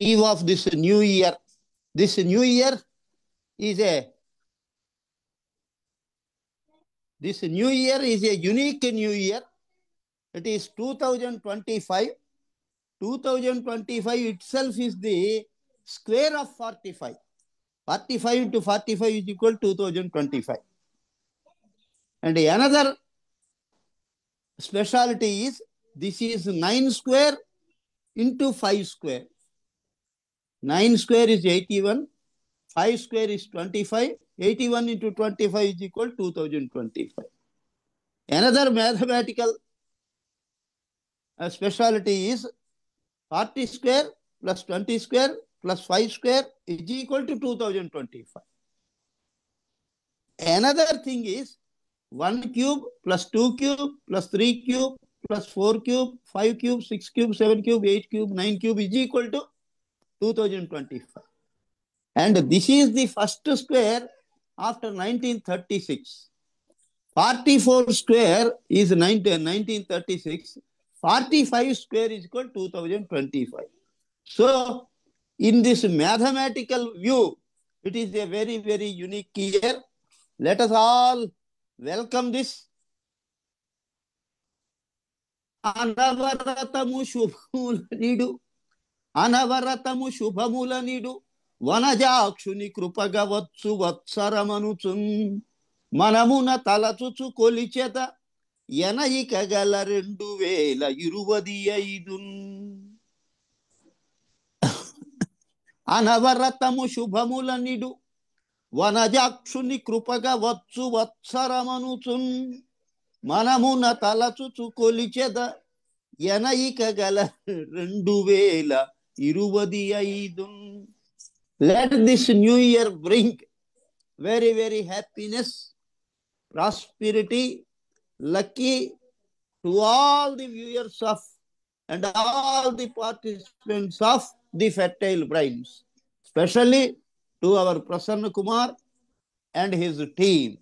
eve of this new year. This new year is a unique new year. It is 2025. 2025 itself is the square of 45. 45 into 45 is equal to 2025. And another specialty is this is 9 square into 5 square. 9 square is 81. 5 square is 25. 81 into 25 is equal to 2025. Another mathematical specialty is 40 square plus 20 square plus 5 square is equal to 2025. Another thing is 1 cube plus 2 cube plus 3 cube plus 4 cube, 5 cube, 6 cube, 7 cube, 8 cube, 9 cube is equal to 2025. And this is the first square after 1936. 44 square is 1936. 45 square is equal to 2025. So, in this mathematical view, it is a very, very unique year. Let us all welcome this. అనవరతము శుభముల నిడు అనవరతము శుభముల నిడు వనజాక్షుని కృపగవచ్చు వత్సరమనుచున్ మనమున తలచుచు కొలిచెత ఎనయిక గల 2025 అనవరతము శుభముల నిడు వనజాక్షుని కృపగవచ్చు వత్సరమనుచున్ మనమున తలచుచు కొలిచెద ఎనయిక గల 2025. Let this new year bring very, very happiness, prosperity, lucky to all the viewers of and all the participants of the Fertile Brains, especially to our Prasanna Kumar and his team.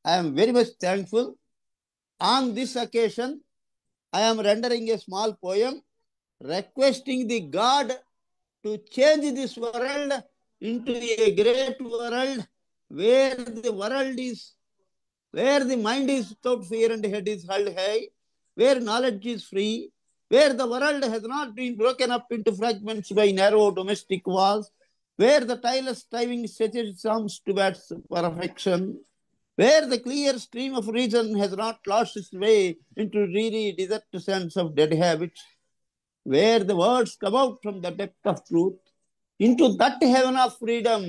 I am very much thankful. On this occasion, I am rendering a small poem requesting the God to change this world into a great world where the mind is without fear and head is held high, where knowledge is free, where the world has not been broken up into fragments by narrow domestic walls, where the tireless striving stretches its arms towards perfection, where the clear stream of reason has not lost its way into dreary desert sands of dead habits, where the words come out from the depth of truth into that heaven of freedom.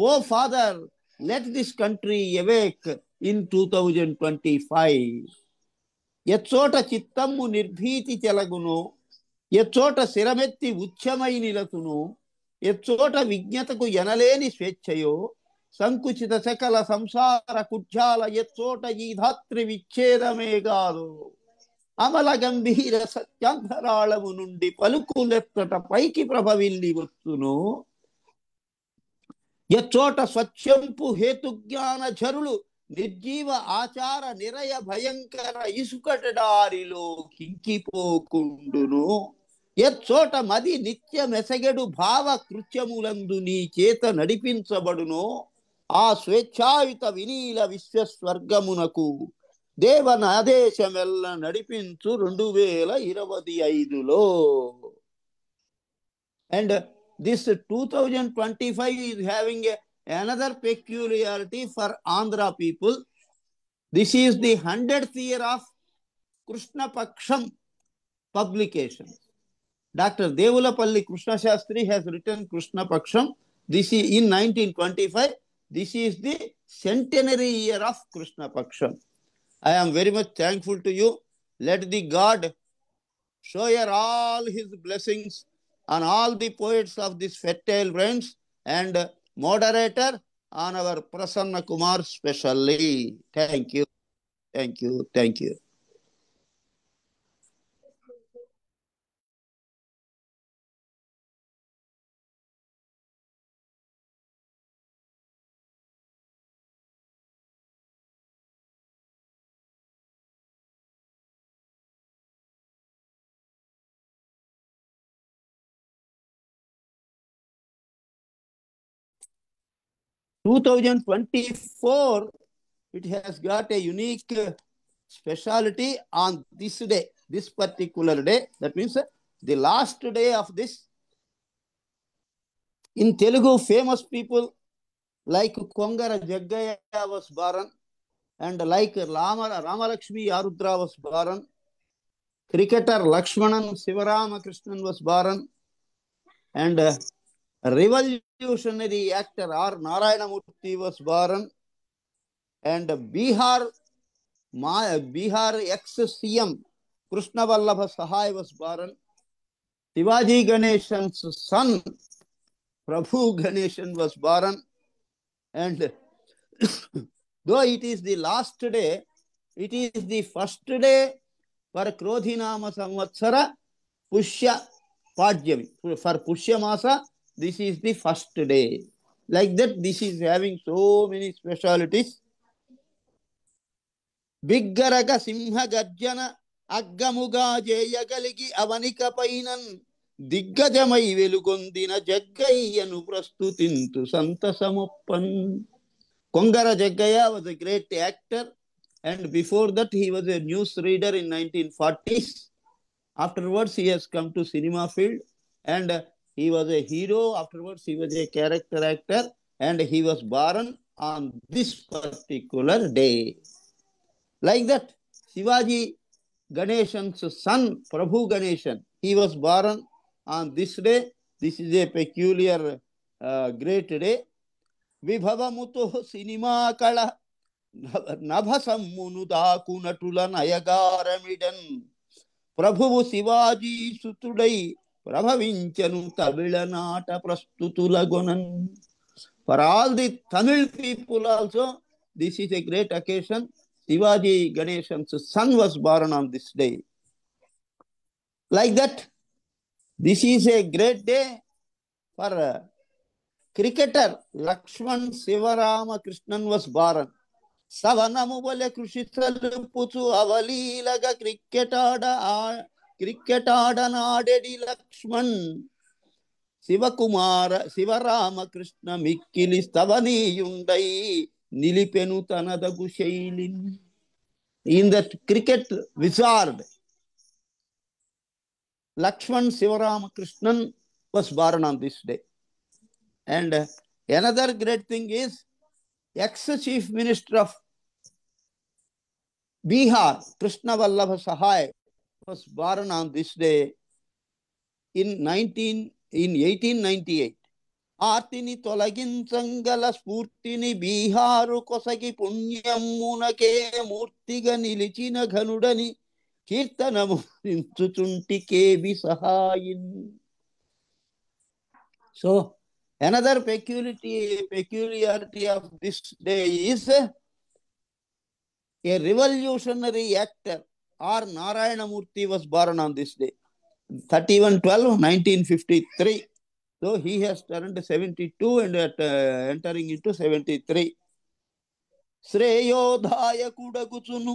Oh Father, let this country awake in 2025. ఎచ్చోట చిత్తమ్ము నిర్భీతి చెలగును, ఎచ్చోట శిరమెత్తి ఉచ్చమై నిలతును, ఎచ్చోట విజ్ఞతకు ఎనలేని స్వేచ్ఛయో, సంకుచిత సకల సంసార కుజ్జాల ఎచ్చోట ఈ ధాత్రి విచ్ఛేదమే కాదు, అమల గంభీర సత్యాంతరాళము నుండి పలుకులెత్తట పైకి ప్రభవిల్లి వచ్చును, ఎచ్చోట స్వచ్ఛంపు హేతుజ్ఞాన ఝరులు నిర్జీవ ఆచార నిరయ భయంకర ఇసుకటడారిలో కింకిపోకుండును, ఎచ్చోట మది నిత్య మెసగెడు భావ కృత్యములందు నీ చేత నడిపించబడును, ఆ స్వేచ్ఛాయుత వినీల విశ్వస్వర్గమునకు దేవన ఆదేశమెల్ల నడిపించు 2025లో. And this 2025 is having another peculiarity for Andhra people. This is the 100th year of Krishna Paksham publication. Dr. Devulapalli Krishna Shastri has written Krishna Paksham. This is in 1925. This is the centenary year of Krishna Paksham. I am very much thankful to you. Let the God share all his blessings on all the poets of this Fertile Brains and moderator on our Prasanna Kumar specially. Thank you. Thank you. Thank you. 2024, it has got a unique speciality on this day, this particular day. That means the last day of this. In Telugu, famous people like Kongara Jaggaya was born, and like Ramalakshmi Arudra was born. Cricketer Lakshmanan Sivaramakrishnan was born, and revolutionary actor R. Narayanamurthy was born, and Bihar ex-CM Krishna Vallabha Sahai was born. Shivaji Ganeshan's son Prabhu Ganeshan was born, and though it is the last day, it is the first day for Krodhinama Samvatsara Pushya Padhyami. For Pushya Masa, this is the first day. Like that, this is having so many specialities. Biggaraga Simha Garjana Aggamuga Jayagaligi Avanika Painan Diggajamai Velugondina Jaggayanu Prastutintu Santa Samuppan. Kongara Jaggaya was a great actor, and before that he was a news reader in 1940s. Afterwards he has come to cinema field, and he was a hero. Afterwards he was a character actor, and he was born on this particular day. Like that, Shivaji Ganeshan's son Prabhu Ganeshan, he was born on this day. This is a peculiar great day. Vibhavamuto cinema kala నభసమ్మును దాకునటుల నయగారమిడన్ ప్రభువు శివాజీ సుతుడై ప్రభవించను తమిళనాట ప్రస్తుతుల గొనన్. For all the Tamil people also, this is a great occasion. Shivaji Ganeshan's son was born on this day. Like that, this is a great day for cricketer Lakshman Sivaramakrishnan was born. సవనము వలె కృషి సలుపుచు అవలీలగా cricket ఆడనాడెడి Lakshman Sivaramakrishna మిక్కిలి స్తవనీయుండై నిలిపెను తనదగు శైలిన్. In that cricket wizard Lakshman Sivaramakrishnan was born on this day. And another great thing is, ex-Chief Minister of Bihar, Krishna Vallabha Sahai, was born on this day in 1898. ఆర్తిని తొలగించంగల స్ఫూర్తిని బీహారు కొసగి పుణ్యమునకే మూర్తిగా నిలిచిన ఘనుడని కీర్తనము నించుచుంటికేవి సహాయిన్. So another peculiarity of this day is a revolutionary actor R. Narayanamurthy was born on this day, 31/12/1953. So he has turned 72 and entering into 73. శ్రేయోదాయకుడగుచును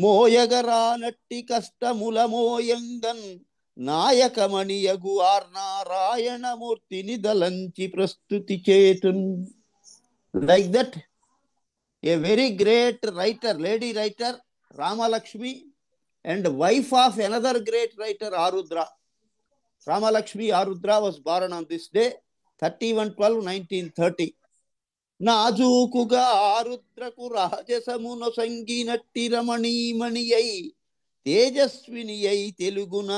మోయగరానట్టి కష్టముల మోయంగన్ నాయకమణియగు R నారాయణమూర్తిని దలంచి ప్రస్తుతి చేతున్. Like that, a very great writer, lady writer, Ramalakshmi, and wife of another great writer, Arudra. Ramalakshmi Arudra was born on this day, 31/12/1930. నాజూకుగా ఆరుద్రకు రాజసమున సంగినట్టి రమణీమణి అయి తేజస్విని అయి తెలుగున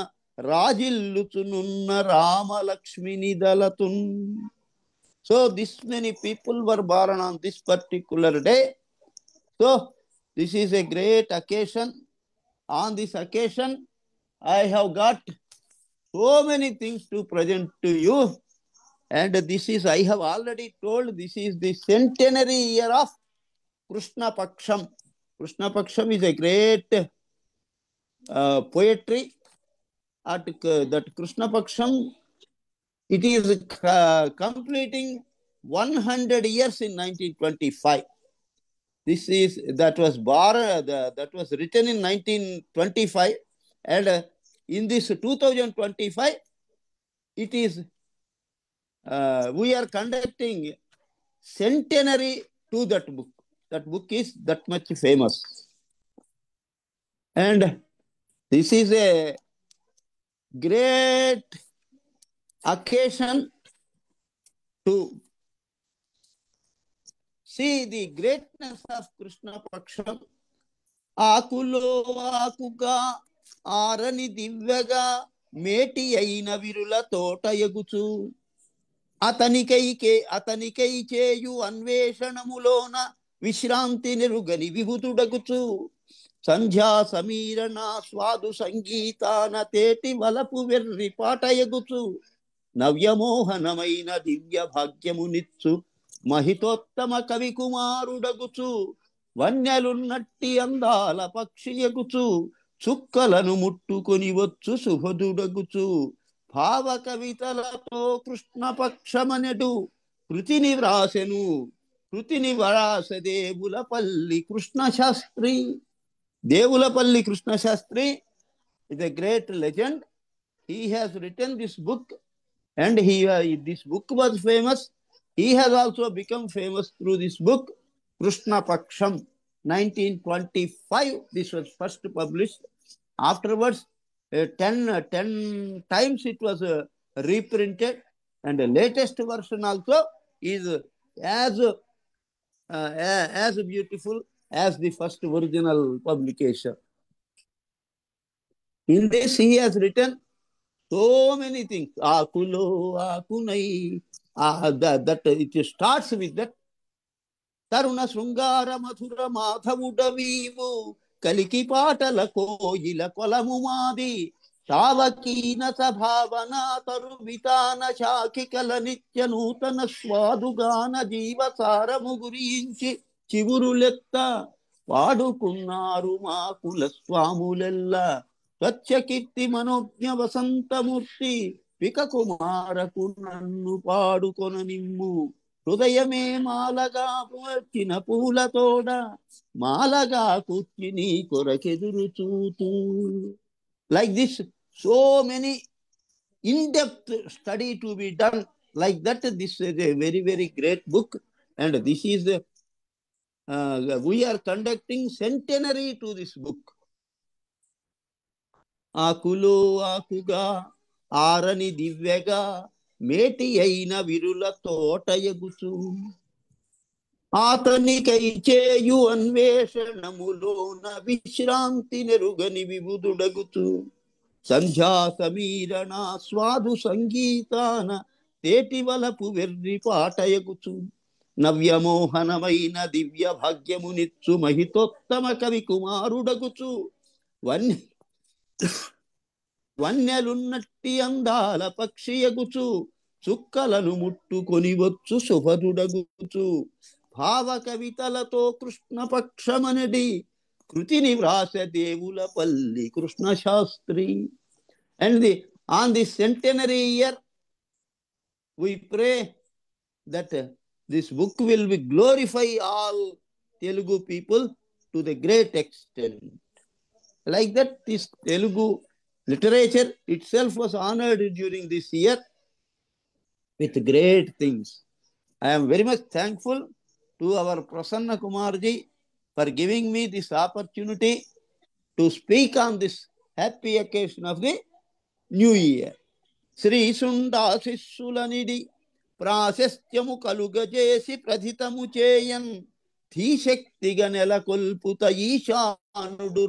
రాజిల్లుచునున్న రామలక్ష్మిని దళతున్. So this many people were born on this particular day. So this is a great occasion. On this occasion, I have got so many things to present to you. And this is, I have already told, this is the centenary year of Krishna Paksham. Krishna Paksham is a great poetry. At that Krishna Paksham, it is completing 100 years in 1925. This is, that was written in 1925, and in this 2025, it is we are conducting centenary to that book. That book is that much famous. And this is a great occasion to see the greatness of Krishna Paksham. ఆకులో ఆకుగా ఆరని దివ్యగా మేటి అయిన విరుల తోట ఎగుచు అతనికై చేయు అన్వేషణములోన విశ్రాంతి నెరుగని విభుతుడగుచు సంధ్యా సమీరణ స్వాదు సంగీతాన తేటి వలపు వెర్రి పాట ఎగుచు నవ్యమోహనమైన దివ్య భాగ్యమునిచ్చు మహితోత్తమ కవి కుమారుడగుచు వన్యలున్నట్టి అందాల పక్షి ఎగుచు చుక్కలను ముట్టుకొని వచ్చు శుభదుడగుచు భావ కవితలతో కృష్ణపక్షమనెడు కృతిని వ్రాసెను Devulapalli Krishnasastri. Devulapalli Krishnasastri is a great legend. He has written this book and this book was famous. He has also become famous through this book, Krishna Paksham, 1925. This was first published. Afterwards, 10 times it was reprinted, and the latest version also is as beautiful as the first original publication. In this, he has written so many things. Akulo, akunai. That it starts with that. తరుణ శృంగార మధుర మాధవుడవీవు కలికి పాటల కోయిల కొలము మాది సావకీన సభావన తరు వితాన శాఖికల నిత్య నూతన స్వాదుగాన జీవసారము గురించి చివురులెత్త పాడుకున్నారు మా కుల స్వాములెల్లా స్వచ్ఛ కీర్తి మనోజ్ఞ వసంతమూర్తి పిక కుమారకు నన్ను పాడుకొన నిమ్ము హృదయమే మాలగా వచ్చిన పూలతోడ మాలగా కూర్చి నీ కొరకెదురు చూతూ. Like this, so many in-depth study to be done. Like that, this is a very, very great book. And this is we are conducting centenary to this book. ఆకులో ఆకుగా ఆరని దివ్యగా మేటి అయిన విరుల తోట ఎగుచు అతనికై చేయు అన్వేషణములోన విశ్రాంతి నెరుగని విబుధుడగుచు సంధ్యా సమీరణ స్వాదు సంగీతాన తేటి వలపు వెర్రి పాట ఎగుచు నవ్యమోహనమైన దివ్య భాగ్యమునిచ్చు మహితోత్తమ కవి కుమారుడగుచు వన్యలున్నట్టి అందాల పక్షి ఎగుచు చుక్కలను ముట్టుకొని వచ్చు శుభదుడగుచు భావ కవితలతో కృష్ణపక్షమనడి కృతిని వ్రాస Devulapalli Krishnasastri. And on this centenary year, we pray that this book will be glorify all Telugu people to the great extent. Like that, this Telugu literature itself was honored during this year with great things. I am very much thankful to our Prasanna Kumarji for giving me this opportunity to speak on this happy occasion of the New Year. Sri Sundasissulanidi ప్రాశస్త్యము కలుగజేసి ప్రథితము చేయన్ ధీశక్తిగా నెలకొల్పుత ఈశానుడు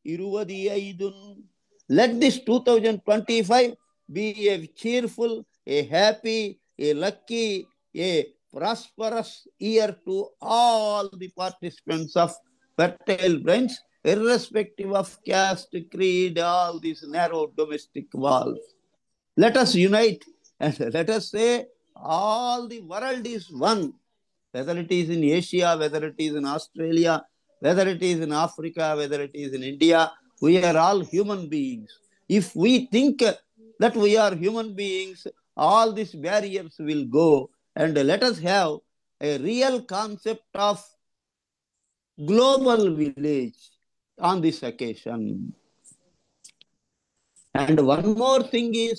2025. Let this 2025 be a cheerful, a happy, a lucky, a prosperous year to all the participants of Fertile Brains, irrespective of caste, creed, all these narrow domestic walls. Let us unite and let us say all the world is one, whether it is in Asia, whether it is in Australia, whether it is in Africa, whether it is in India. We are all human beings. If we think that we are human beings, all these barriers will go, and let us have a real concept of global village on this occasion. And one more thing is,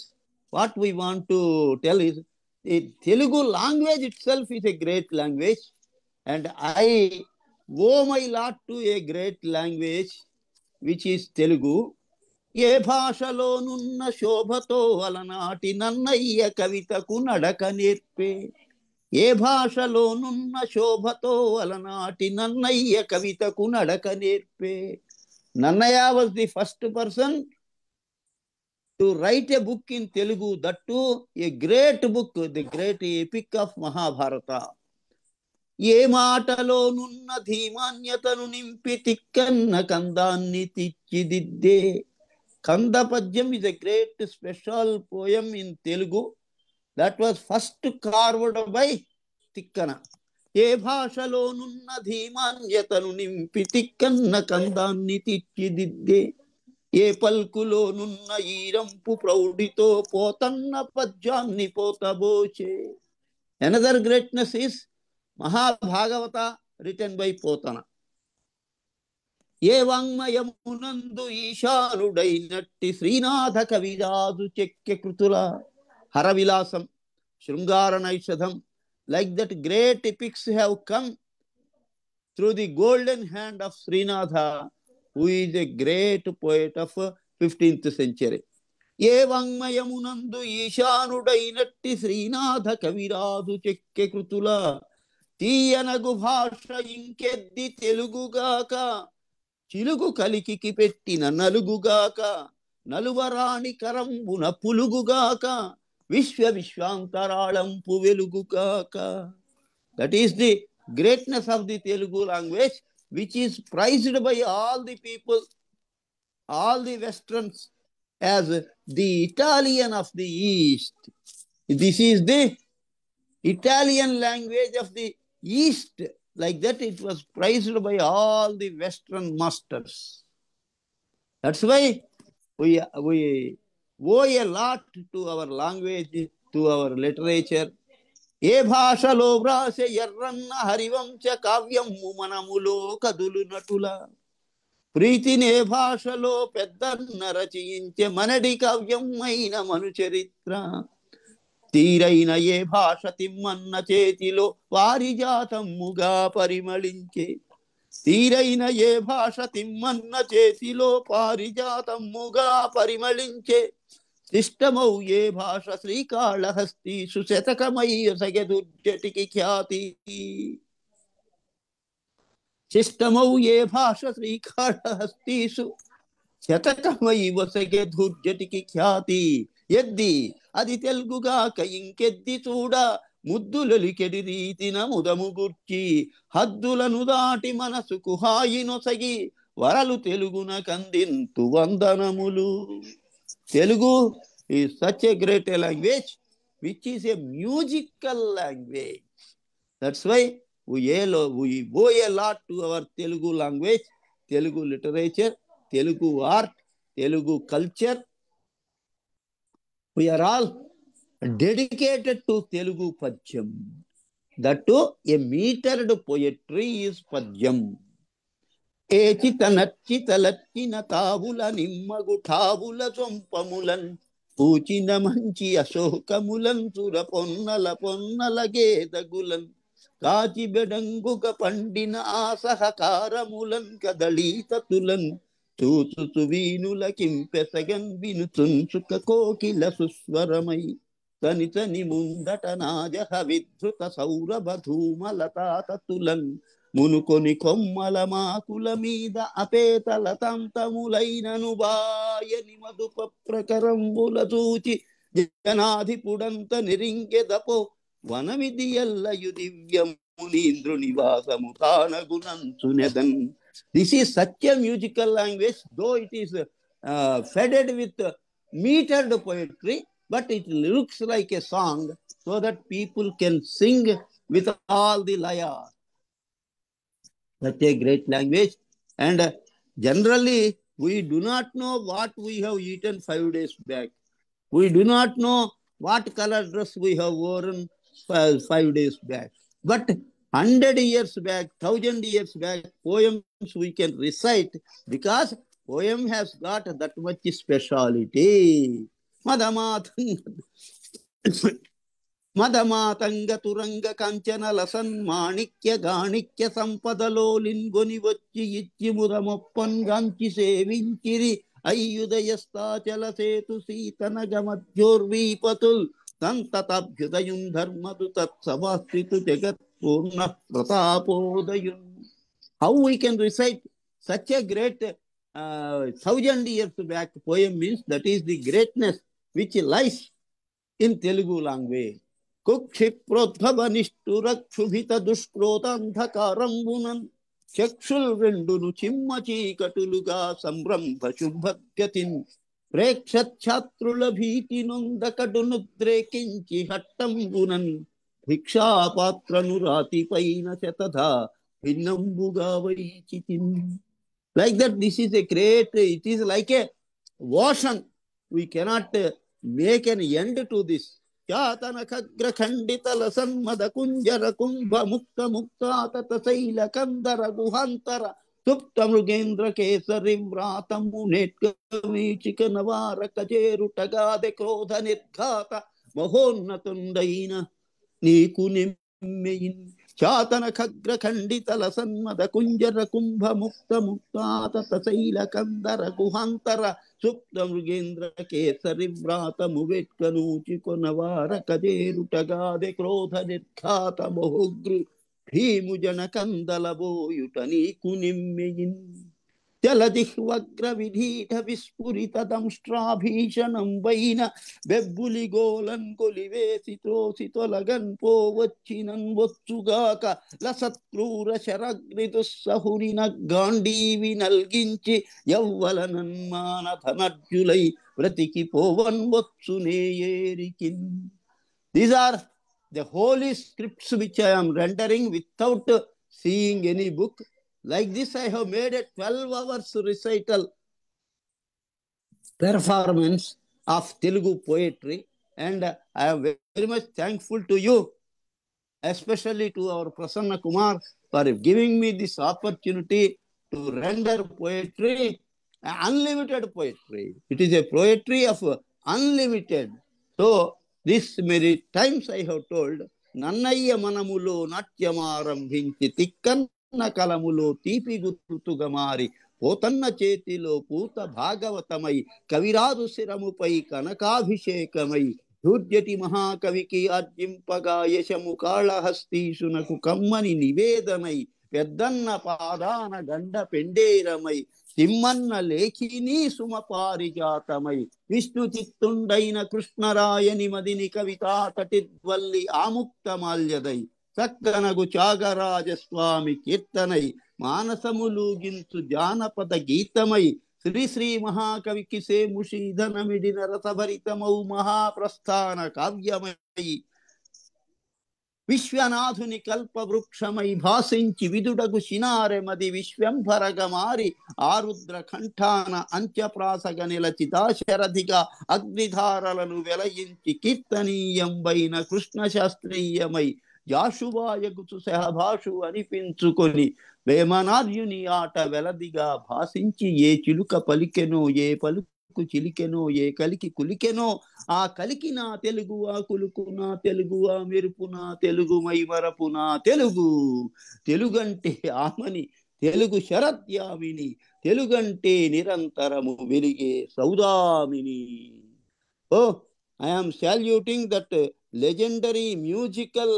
what we want to tell is, The Telugu language itself is a great language, and I owe my lot to a great language, which is Telugu. ఏ భాషలోనున్న శోభతో అలనాటి నన్నయ్య కవితకు నడక నేర్పే. ఏ భాషలోనున్న శోభతో అలనాటి నన్నయ్య కవితకు నడక నేర్పే. Nannaya was the first person to write a book in Telugu, that too a great book, the great epic of Mahabharata. ఏ మాటలోనున్న ధీమాన్యతను నింపి తిక్కన్న కందాన్ని తీర్చిదిద్దే. Kanda Padyam is a great special poem in Telugu that was first carved by Tikkana. ఏ భాషలోనున్న ధీమాన్యతను నింపి తిక్కన్న కందాన్ని తీర్చిదిద్దే. ఏ పల్కులోనున్న ఈరంపు ప్రౌఢితో పోతన్న పద్యాన్ని పోతబోచే. Another greatness is Mahabhagavata, written by Potana. ఏ వాంగ్మయమునందు ఈశానుడైనట్టి శ్రీనాథ కవిరాజు చెక్కె కృతుల. హరవిలాసం, శృంగార Naishadham, like that great epics have come through the golden hand of Srinatha, who is a great poet of 15th century. ఏ వాంగ్మయమునందు ఈశానుడైనట్టి శ్రీనాథ కవిరాజు చెక్కె కృతుల. తీయనగు భాష ఇంకెద్ది తెలుగుగాక, చిలుగు కలికి పెట్టిన నలుగుగాక, నలువరాణి కరంబున పులుగుగాక, విశ్వాంతరాళంపు వెలుగుగాక. That is the greatness of the Telugu language, which is prized by all the people, all the Westerns, as the Italian of the East. This is the Italian language of the East. Like that, it was prized by all the Western masters. That's why we owe a lot to our language, to our literature. ఏ భాషలో వ్రాసే ఎర్రన్న హరివంశ కావ్యము మనములో కదులు నటుల. ప్రీతిని ఏ భాషలో పెద్దన్న రచయించే మనడి కావ్యం అయిన మనుచరిత్ర. తీరైన ఏ భాష తిమ్మన్న చేతిలో పారిజాతముగా పరిమళించే. తీరైన ఏ భాష తిమ్మన్న చేతిలో పారిజాతముగా పరిమళించే. శిష్టమౌ ఏ భాష శ్రీకాళహస్తీషు శతకమై సగదుర్జటికి ఖ్యాతి. శిష్టమౌ ఏ భాష శ్రీకాళహస్తీషు శతకమై వసగే దుర్జటికి ఖ్యాతి. ఎద్ది అది తెలుగుగాక ఇంకెద్ది చూడ, ముద్దులొలికెడి రీతిన ముదము గుర్చి. హద్దులను దాటి మనసుకు హాయినొసగి, వరలు తెలుగున కందింతు వందనములు. Telugu is such a great language, which is a musical language. That's why we owe a lot to our Telugu language, Telugu literature, Telugu art, Telugu culture. We are all dedicated to Telugu Padyam. That too, a metered poetry is Padyam. ఏచిత నచ్చిత లచ్చిన తావుల నిమ్మగు ఠావుల చొంపములన్, పూచిన మంచి అశోకములన్, సుర పొన్నల పొన్నల గేదగులన్, కాచి బెడంగుక పండిన ఆ సహకారములన్, కదళీతతులన్, చూచుచు వీనుల కింపెసగన్, వినుచుంచుక కోకిల సుస్వరమై. తని తని ముందట నాజహ విధృత సౌరభ ధూమలతాతతులన్, మునుకొని కొమ్మల మాకుల మీద అపేతల తంతములైనను బాయని మధుప ప్రకరంబుల చూచి. జనాధిపుడంత నిరింగెదపో వనమిది ఎల్లయు దివ్యమునీంద్రు నివాసము తానగునంచునెదన్. This is such a musical language, though it is fed with metered poetry, but it looks like a song, so that people can sing with all the layers. Such a great language. And generally, we do not know what we have eaten 5 days back. We do not know what color dress we have worn 5 days back. But 100 years back, 1000 years back, poems we can recite, because poem has got that much speciality. Madhamathan మదమాతంగ తురంగ కంచన లసన్ మాణిక్య గాణిక్య సంపదలో లిన్గొని వచ్చి ఇచ్చి ముదమొప్పన్గాంచి సేవించిరి అయ్యుదయస్తాచల సేతు సీతనగ మధ్యోర్వీపతుల్ సంతతాభ్యుదయున్ ధర్మదు తత్సమాస్థితు జగత్ పూర్ణ ప్రతాపోదయున్. How we can recite such a great 1000 years back poem means that is the greatness which lies in Telugu language. కుక్షిప్రోద్భవ నిష్ఠుర క్షుభిత దుష్క్రోతాంధకారంబునన్ చక్షుల్ రెండును చిమ్మ చీకటులుగా సంరంభ శుభగతిన్ ప్రేక్షఛాత్రుల భీతి నొందకడును ద్రేకించి హట్టంబునన్ భిక్షాపాత్రను రాతిపైన శతధా భిన్నంబుగా వైచితిన్. Like that, this is a great, it is like a ocean. We cannot make an end to this. చాతనఖగ్ర ఖండిత లసన్మద కుంజర కుంభ ముక్త ముక్తాతత శైల కందర గుహాంతర సుప్త మృగేంద్ర కేసరి వ్రాతము నేట్కమీచిక నవారక చేరుటగాదె క్రోధ నిర్ఘాత మహోన్నతుండైన నీకు నిమ్మెయిన్. చాతన ఖగ్ర ఖండిత లసన్మద కుంజర కుంభ ముక్త ముక్తాతత శైల కందర గుహాంతర సుప్త మృగేంద్ర కేసరి వ్రాతము వెట్కనూచి కొనవార కజేరుటగాదె క్రోధ నిర్ఘాత మహోగ్రు భీము జన కందల బోయుట నీకు నిమ్మెయిన్. జలజిహ్వగ్ర విధీఠ విస్ఫురిత దంష్ట్రాభీషణం వైన బెబ్బులి Golan కొలివేసి త్రోసి తొలగన్ పోవచ్చినన్ వచ్చుగాక లసత్క్రూర శరగ్ని దుస్సహురిన గాంధీవి నల్గించి యవ్వల నన్మాన ధనర్జులై వ్రతికి పోవన్ వచ్చునే ఏరికిన్. These are the holy scripts which I am rendering without seeing any book. Like this, I have made a 12 hours recital performance of Telugu poetry, and I am very much thankful to you, especially to our Prasanna Kumar, for giving me this opportunity to render poetry, unlimited poetry. It is a poetry of unlimited. So, this many times I have told, Nannayya manamulo natyamaramభించి తిక్కన్ కలములో తీపి గుర్తుగా మారి పోతన్న చేతిలో పూత భాగవతమై కవిరాజు శిరముపై కనకాభిషేకమై ధూర్జటి మహాకవికి అర్జింపగా యశము కాళహస్తీసునకు కమ్మని నివేదనై పెద్దన్న పాదాన గండ పెండేరమై తిమ్మన్న లేఖిని సుమ పారిజాతమై విష్ణు చిత్తుండైన కృష్ణరాయని మదిని కవితా తటిద్వల్లి ఆముక్తమాల్యదై చక్కనగు త్యాగరాజస్వామి కీర్తనై మానసములూగించు జానపద గీతమై శ్రీ శ్రీ మహాకవికి సేముషీధనమిడిన రసభరితమౌ మహాప్రస్థాన కావ్యమై విశ్వనాథుని కల్పవృక్షమై భాసించి విదుడగు శినారెమది విశ్వంభరగ మారి ఆరుద్ర కంఠాన అంత్యప్రాసగ నిలచి దాశరథిగా అగ్నిధారలను వెలయించి కీర్తనీయంబైన కృష్ణ శాస్త్రీయమై జాషువాయగుచు సహభాషు అనిపించుకొని వేమనార్యుని ఆట వెలదిగా భాషించి ఏ చిలుక పలికెనో ఏ పలుకు చిలికెనో ఏ కలికి కులికెనో ఆ కలికి నా తెలుగు ఆ కులుకు నా తెలుగు ఆ మెరుపు నా తెలుగు మైమరపు నా తెలుగు తెలుగంటే ఆమని తెలుగు శరద్యామిని తెలుగంటే నిరంతరము వెలిగే Saudamini. Oh, I am saluting that legendary musical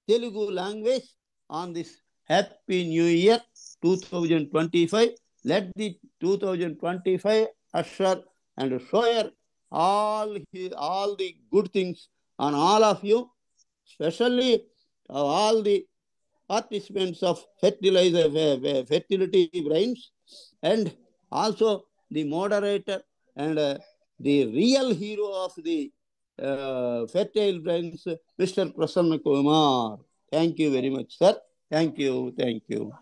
Telugu language on this Happy New Year 2025. Let the 2025 usher and shower all the good things on all of you, especially all the participants of fertility brains, and also the moderator and the real hero of the fertile brains, Mr. Prasanna Kumar. Thank you very much, sir. Thank you. Thank you.